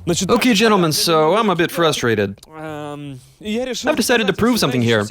Okay, gentlemen, so I'm a bit frustrated. I've decided to prove something here.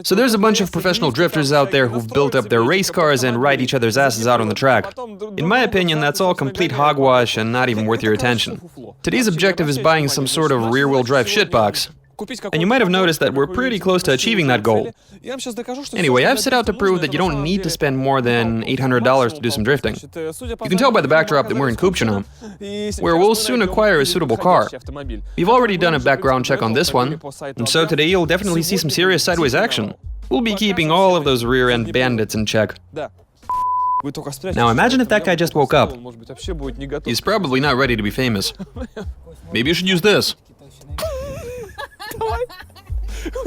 So there's a bunch of professional drifters out there who've built up their race cars and ride each other's asses out on the track. In my opinion, that's all complete hogwash and not even worth your attention. Today's objective is buying some sort of rear-wheel drive shitbox. And you might have noticed that we're pretty close to achieving that goal. Anyway, I've set out to prove that you don't need to spend more than $800 to do some drifting. You can tell by the backdrop that we're in Kupchino, where we'll soon acquire a suitable car. We've already done a background check on this one, and so today you'll definitely see some serious sideways action. We'll be keeping all of those rear-end bandits in check. Now imagine if that guy just woke up. He's probably not ready to be famous. Maybe you should use this.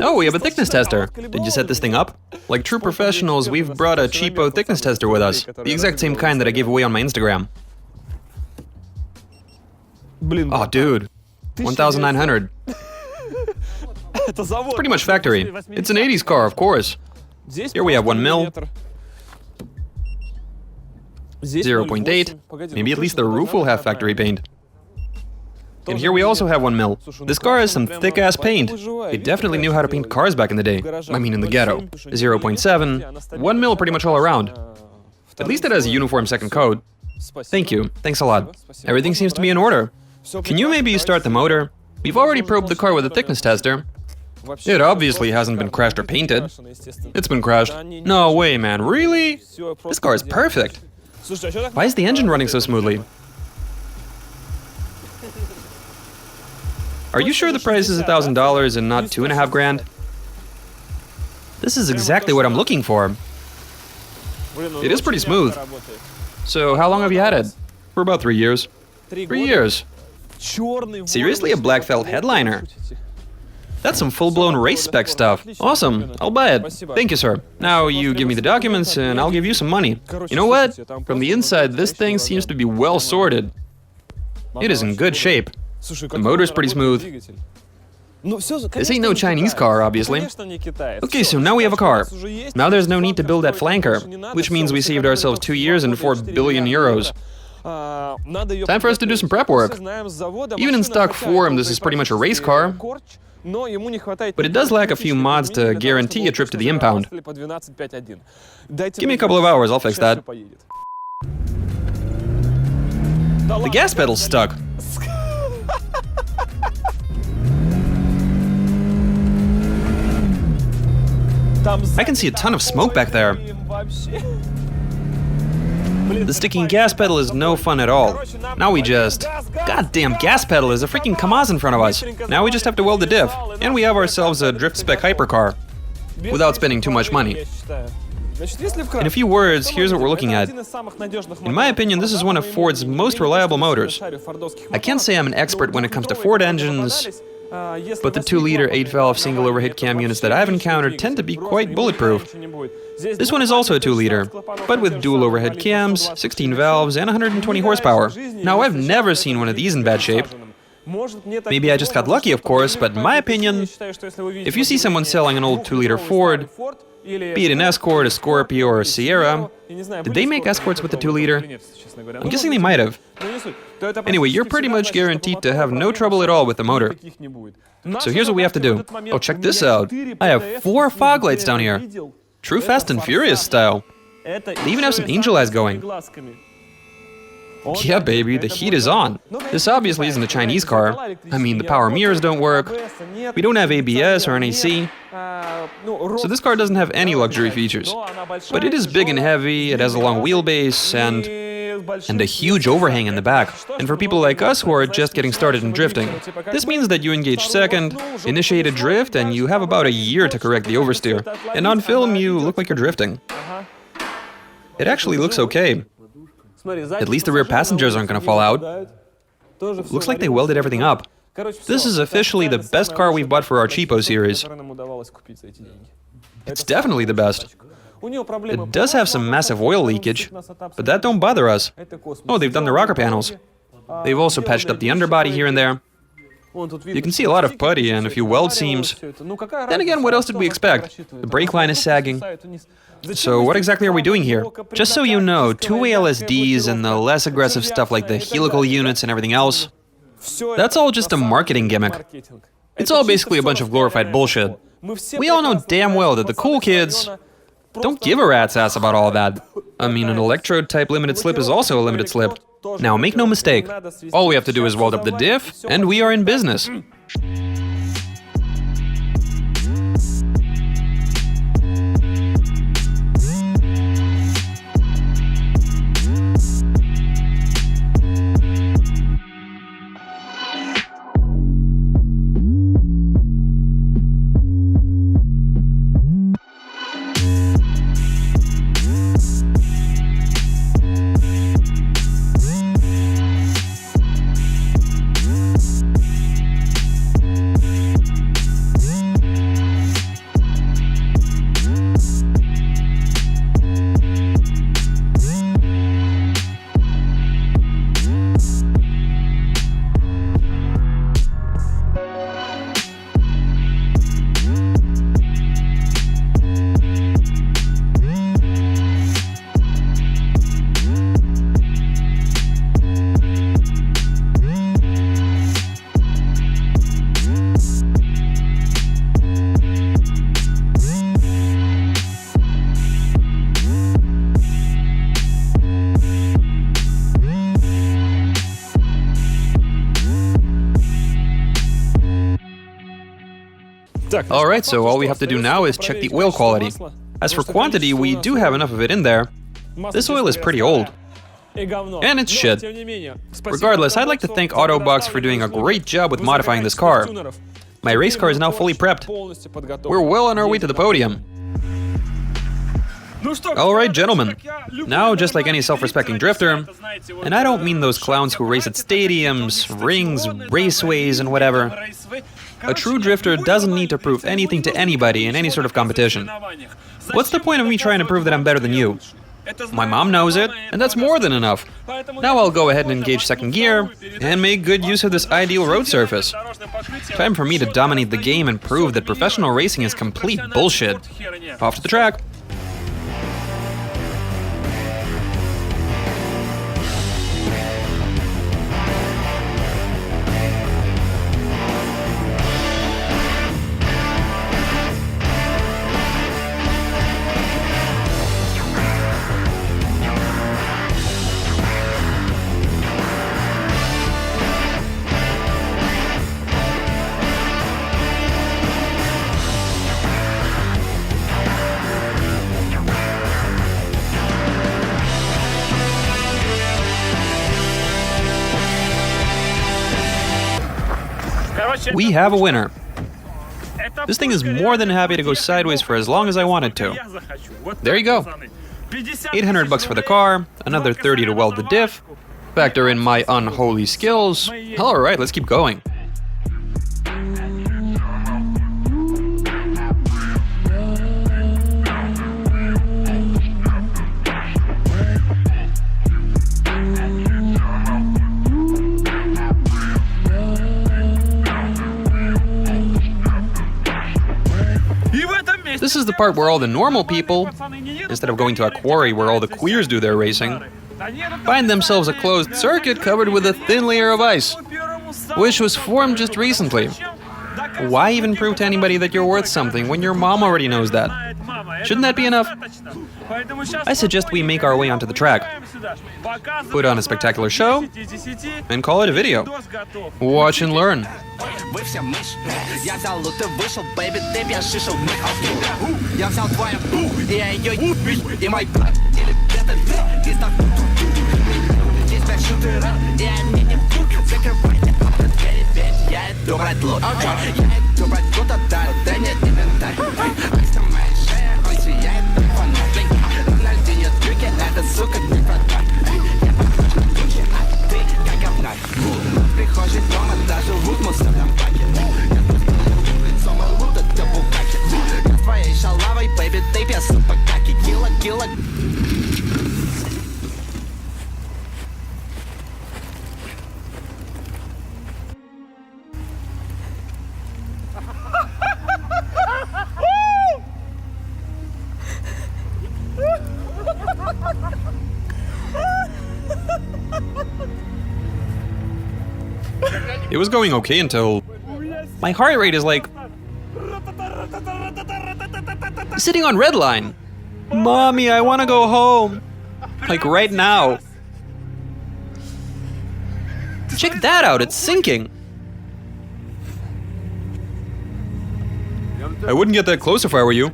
Oh, we have a thickness tester. Did you set this thing up? Like true professionals, we've brought a cheapo thickness tester with us. The exact same kind that I gave away on my Instagram. Oh, dude. 1,900. It's pretty much factory. It's an 80s car, of course. Here we have 1 mil. 0.8. Maybe at least the roof will have factory paint. And here we also have 1 mil. This car has some thick-ass paint. They definitely knew how to paint cars back in the day. I mean, in the ghetto. 0.7. 1 mil pretty much all around. At least it has a uniform second code. Thank you. Thanks a lot. Everything seems to be in order. Can you maybe start the motor? We've already probed the car with a thickness tester. It obviously hasn't been crashed or painted. It's been crashed. No way, man. Really? This car is perfect. Why is the engine running so smoothly? Are you sure the price is $1,000 and not $2.5 grand? This is exactly what I'm looking for. It is pretty smooth. So how long have you had it? For about 3 years. 3 years. Seriously, a black felt headliner? That's some full-blown race spec stuff. Awesome, I'll buy it. Thank you, sir. Now you give me the documents and I'll give you some money. You know what? From the inside, this thing seems to be well sorted. It is in good shape. The motor's pretty smooth. This ain't no Chinese car, obviously. Okay, so now we have a car. Now there's no need to build that flanker, which means we saved ourselves 2 years and 4 billion euros. Time for us to do some prep work. Even in stock form, this is pretty much a race car. But it does lack a few mods to guarantee a trip to the impound. Give me a couple of hours, I'll fix that. The gas pedal's stuck. I can see a ton of smoke back there. The sticking gas pedal is no fun at all. Now we just... Goddamn gas pedal is a freaking Kamaz in front of us. Now we just have to weld the diff. And we have ourselves a drift spec hypercar. Without spending too much money. In a few words, here's what we're looking at. In my opinion, this is one of Ford's most reliable motors. I can't say I'm an expert when it comes to Ford engines, but the 2-liter 8-valve single overhead cam units that I've encountered tend to be quite bulletproof. This one is also a 2-liter, but with dual overhead cams, 16 valves, and 120 horsepower. Now, I've never seen one of these in bad shape. Maybe I just got lucky, of course, but in my opinion, if you see someone selling an old 2-liter Ford, be it an Escort, a Scorpio, or a Sierra, did they make Escorts with the 2-liter? I'm guessing they might have. Anyway, you're pretty much guaranteed to have no trouble at all with the motor. So here's what we have to do. Oh, check this out. I have 4 fog lights down here. True Fast and Furious style. They even have some angel eyes going. Yeah, baby, the heat is on. This obviously isn't a Chinese car. I mean, the power mirrors don't work. We don't have ABS or NAC. So this car doesn't have any luxury features. But it is big and heavy, it has a long wheelbase, and a huge overhang in the back. And for people like us who are just getting started in drifting, this means that you engage second, initiate a drift, and you have about a year to correct the oversteer. And on film, you look like you're drifting. It actually looks okay. At least the rear passengers aren't gonna fall out. Looks like they welded everything up. This is officially the best car we've bought for our cheapo series. It's definitely the best. It does have some massive oil leakage, but that don't bother us. Oh, they've done the rocker panels. They've also patched up the underbody here and there. You can see a lot of putty and a few weld seams. Then again, what else did we expect? The brake line is sagging. So what exactly are we doing here? Just so you know, two-way LSDs and the less aggressive stuff like the helical units and everything else, That's all just a marketing gimmick. It's all basically a bunch of glorified bullshit. We all know damn well that the cool kids don't give a rat's ass about all that. I mean, an electrode-type limited slip is also a limited slip. Now, make no mistake, all we have to do is weld up the diff, and we are in business. Alright, so all we have to do now is check the oil quality. As for quantity, we do have enough of it in there. This oil is pretty old. And it's shit. Regardless, I'd like to thank Autobox for doing a great job with modifying this car. My race car is now fully prepped. We're well on our way to the podium. Alright, gentlemen. Now, just like any self-respecting drifter, and I don't mean those clowns who race at stadiums, rings, raceways, and whatever. A true drifter doesn't need to prove anything to anybody in any sort of competition. What's the point of me trying to prove that I'm better than you? My mom knows it, and that's more than enough. Now I'll go ahead and engage second gear, and make good use of this ideal road surface. Time for me to dominate the game and prove that professional racing is complete bullshit. Off to the track. We have a winner. This thing is more than happy to go sideways for as long as I want it to. There you go. $800 for the car, another 30 to weld the diff. Factor in my unholy skills. Alright, let's keep going. This is the part where all the normal people, instead of going to a quarry where all the queers do their racing, find themselves a closed circuit covered with a thin layer of ice, which was formed just recently. Why even prove to anybody that you're worth something when your mom already knows that? Shouldn't that be enough? I suggest we make our way onto the track, put on a spectacular show, and call it a video. Watch and learn. It was going okay until... My heart rate is like... sitting on red line. Mommy, I want to go home. Like right now. Check that out, it's sinking. I wouldn't get that close if I were you.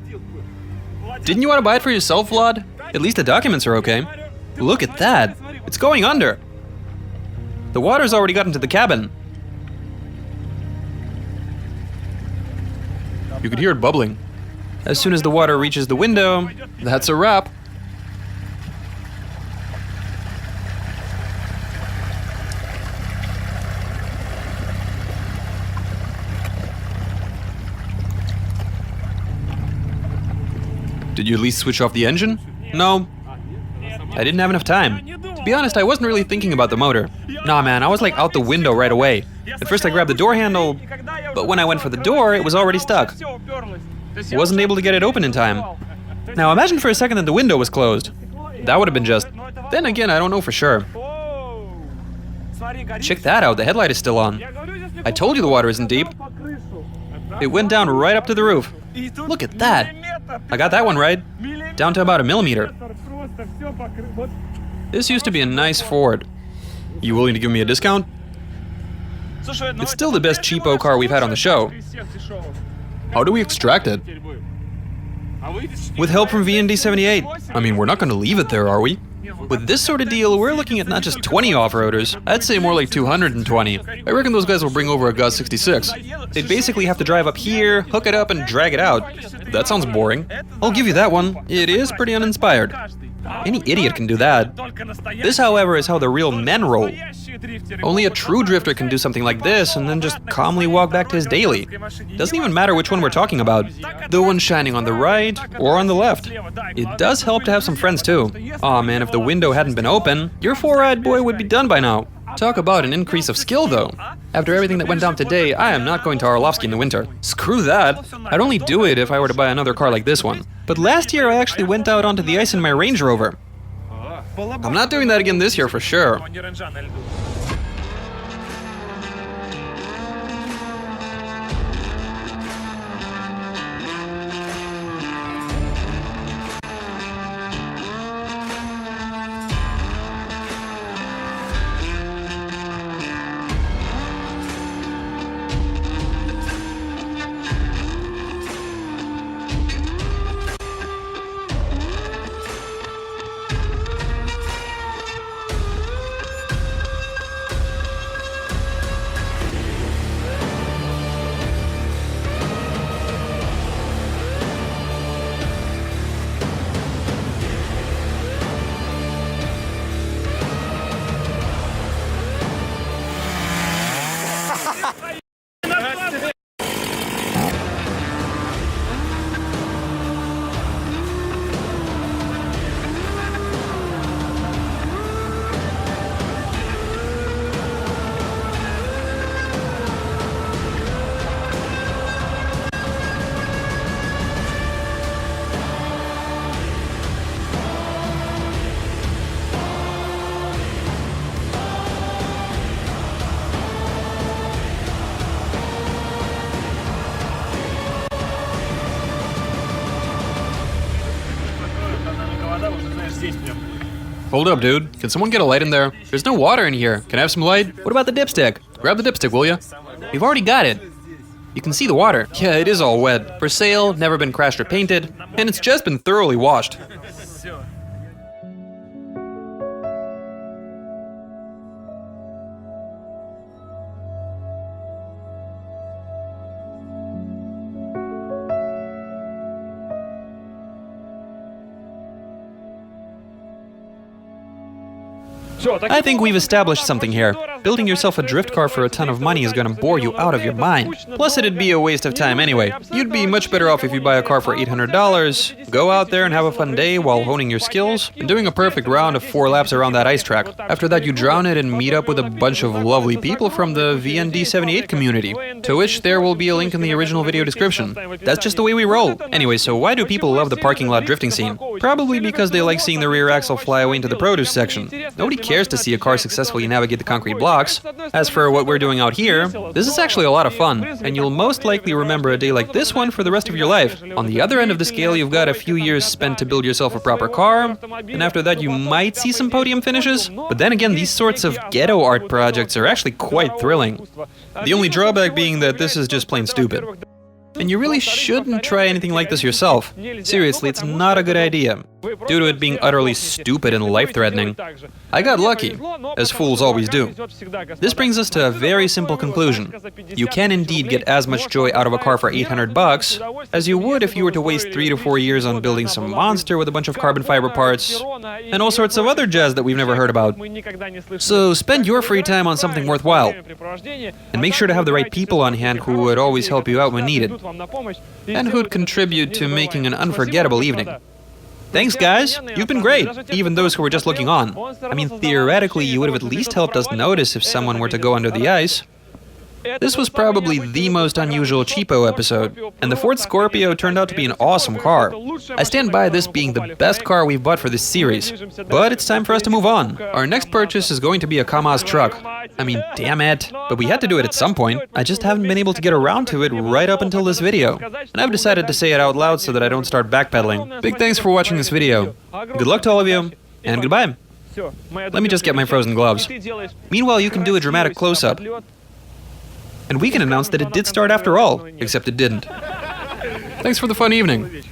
Didn't you want to buy it for yourself, Vlad? At least the documents are okay. Look at that. It's going under. The water's already got into the cabin. You could hear it bubbling. As soon as the water reaches the window, that's a wrap. Did you at least switch off the engine? No. I didn't have enough time. To be honest, I wasn't really thinking about the motor. Nah, man, I was like out the window right away. At first I grabbed the door handle, but when I went for the door, it was already stuck. I wasn't able to get it open in time. Now imagine for a second that the window was closed. That would have been just... Then again, I don't know for sure. Check that out, the headlight is still on. I told you the water isn't deep. It went down right up to the roof. Look at that. I got that one right. Down to about 1 millimeter. This used to be a nice Ford. You willing to give me a discount? It's still the best cheapo car we've had on the show. How do we extract it? With help from VND78. I mean, we're not going to leave it there, are we? With this sort of deal, we're looking at not just 20 off-roaders. I'd say more like 220. I reckon those guys will bring over a Gaz 66. They'd basically have to drive up here, hook it up, and drag it out. That sounds boring. I'll give you that one. It is pretty uninspired. Any idiot can do that. This, however, is how the real men roll. Only a true drifter can do something like this and then just calmly walk back to his daily. Doesn't even matter which one we're talking about. The one shining on the right or on the left. It does help to have some friends too. Aw man, if the window hadn't been open, your 4-eyed boy would be done by now. Talk about an increase of skill though. After everything that went down today, I am not going to Orlovsky in the winter. Screw that. I'd only do it if I were to buy another car like this one. But last year I actually went out onto the ice in my Range Rover. I'm not doing that again this year for sure. Hold up, dude. Can someone get a light in there? There's no water in here. Can I have some light? What about the dipstick? Grab the dipstick, will ya? We've already got it. You can see the water. Yeah, it is all wet. For sale, never been crashed or painted, and it's just been thoroughly washed. I think we've established something here. Building yourself a drift car for a ton of money is gonna bore you out of your mind. Plus it'd be a waste of time anyway. You'd be much better off if you buy a car for $800, go out there and have a fun day while honing your skills, and doing a perfect round of 4 laps around that ice track. After that you drown it and meet up with a bunch of lovely people from the VND78 community, to which there will be a link in the original video description. That's just the way we roll. Anyway, so why do people love the parking lot drifting scene? Probably because they like seeing the rear axle fly away into the produce section. Nobody cares to see a car successfully navigate the concrete block. box. As for what we're doing out here, this is actually a lot of fun, and you'll most likely remember a day like this one for the rest of your life. On the other end of the scale, you've got a few years spent to build yourself a proper car, and after that you might see some podium finishes. But then again, these sorts of ghetto art projects are actually quite thrilling. The only drawback being that this is just plain stupid. And you really shouldn't try anything like this yourself. Seriously, it's not a good idea, due to it being utterly stupid and life-threatening. I got lucky, as fools always do. This brings us to a very simple conclusion. You can indeed get as much joy out of a car for $800 as you would if you were to waste 3 to 4 years on building some monster with a bunch of carbon fiber parts, and all sorts of other jazz that we've never heard about. So spend your free time on something worthwhile, and make sure to have the right people on hand who would always help you out when needed, and who'd contribute to making an unforgettable evening. Thanks, guys. You've been great, even those who were just looking on. I mean, theoretically, you would have at least helped us notice if someone were to go under the ice. This was probably the most unusual cheapo episode, and the Ford Scorpio turned out to be an awesome car. I stand by this being the best car we've bought for this series. But it's time for us to move on. Our next purchase is going to be a Kamaz truck. I mean, damn it. But we had to do it at some point. I just haven't been able to get around to it right up until this video. And I've decided to say it out loud so that I don't start backpedaling. Big thanks for watching this video. Good luck to all of you, and goodbye. Let me just get my frozen gloves. Meanwhile, you can do a dramatic close-up. And we can announce that it did start after all, except it didn't. Thanks for the fun evening.